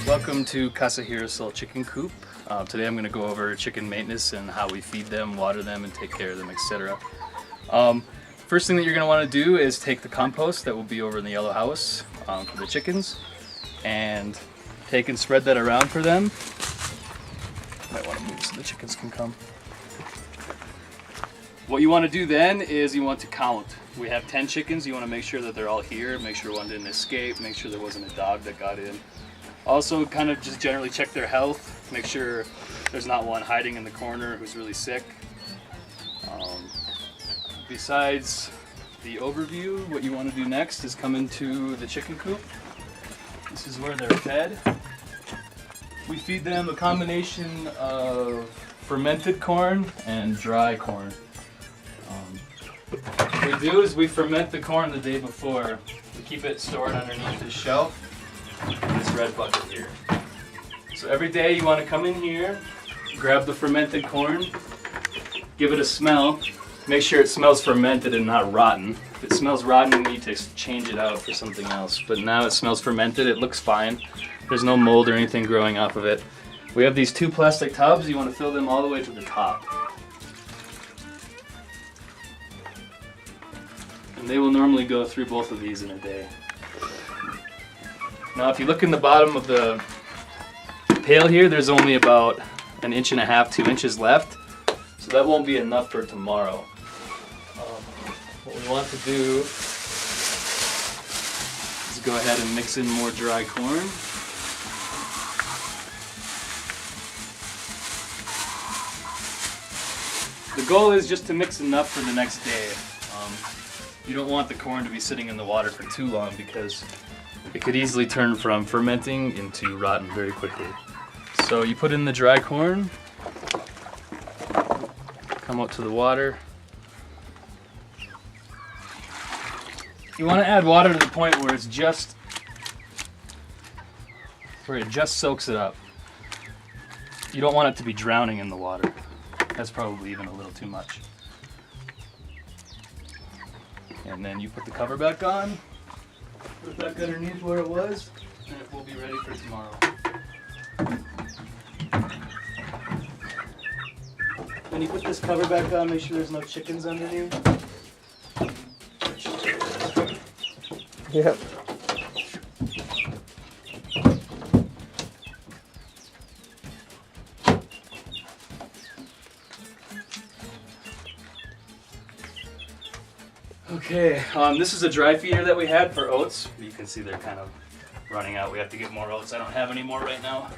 Welcome to Casa Girasol Chicken Coop. Today I'm going to go over chicken maintenance and how we feed them, water them, and take care of them, etc. First thing that you're going to want to do is take the compost that will be over in the yellow house for the chickens and take and spread that around for them. Might want to move so the chickens can come. What you want to do then is you want to count. We have 10 chickens. You want to make sure that they're all here, make sure one didn't escape, make sure there wasn't a dog that got in. Also kind of just generally check their health, make sure there's not one hiding in the corner who's really sick. Besides the overview, what you want to do next is come into the chicken coop. This is where they're fed. We feed them a combination of fermented corn and dry corn. What we do is we ferment the corn the day before. We keep it stored underneath this shelf in this red bucket here. So every day you want to come in here, grab the fermented corn, give it a smell, make sure it smells fermented and not rotten. If it smells rotten, you need to change it out for something else. But now it smells fermented, it looks fine. There's no mold or anything growing off of it. We have these 2 plastic tubs. You want to fill them all the way to the top. And they will normally go through both of these in a day. Now if you look in the bottom of the pail here, there's only about 1.5 inches, 2 inches left. So that won't be enough for tomorrow. What we want to do is go ahead and mix in more dry corn. The goal is just to mix enough for the next day. You don't want the corn to be sitting in the water for too long because it could easily turn from fermenting into rotten very quickly. So you put in the dry corn, come out to the water. You want to add water to the point where it just soaks it up. You don't want it to be drowning in the water. That's probably even a little too much. And then you put the cover back on, put it back underneath where it was, and it will be ready for tomorrow. When you put this cover back on, make sure there's no chickens underneath. Yep. Okay, this is a dry feeder that we had for oats. You can see they're kind of running out. We have to get more oats. I don't have any more right now.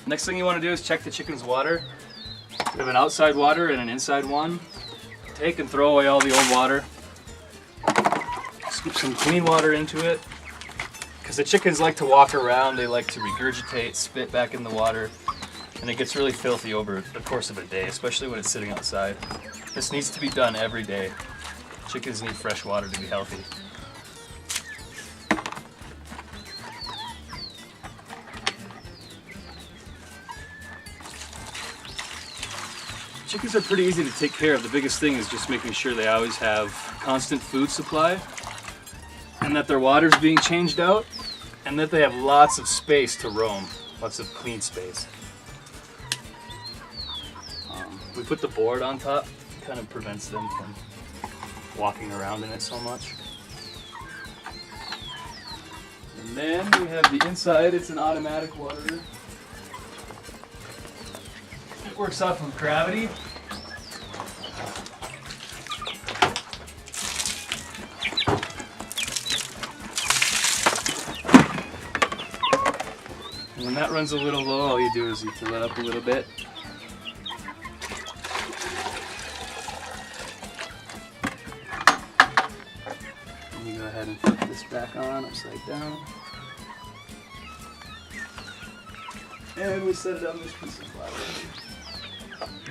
Next thing you want to do is check the chicken's water. We have an outside water and an inside one. Take and throw away all the old water. Scoop some clean water into it. Because the chickens like to walk around, they like to regurgitate, spit back in the water. And it gets really filthy over the course of a day, especially when it's sitting outside. This needs to be done every day. Chickens need fresh water to be healthy. Chickens are pretty easy to take care of. The biggest thing is just making sure they always have constant food supply and that their water's being changed out and that they have lots of space to roam, lots of clean space. We put the board on top, kind of prevents them from walking around in it so much. And then we have the inside, it's an automatic waterer. It works off of gravity. And when that runs a little low, all you do is you fill it up a little bit. And you go ahead and flip this back on upside down. And we set it on this piece of flour.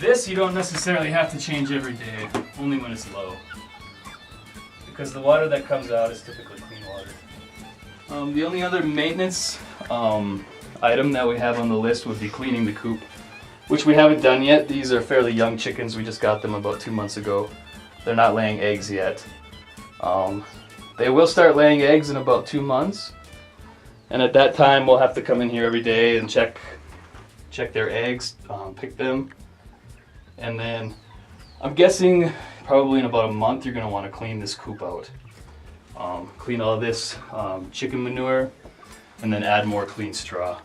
This you don't necessarily have to change every day, only when it's low. Because the water that comes out is typically clean water. The only other maintenance item that we have on the list would be cleaning the coop, which we haven't done yet. These are fairly young chickens. We just got them about 2 months ago. They're not laying eggs yet. They will start laying eggs in about 2 months. And at that time, we'll have to come in here every day and check their eggs, pick them. And then I'm guessing probably in about a month, you're gonna wanna clean this coop out. Clean all this chicken manure and then add more clean straw.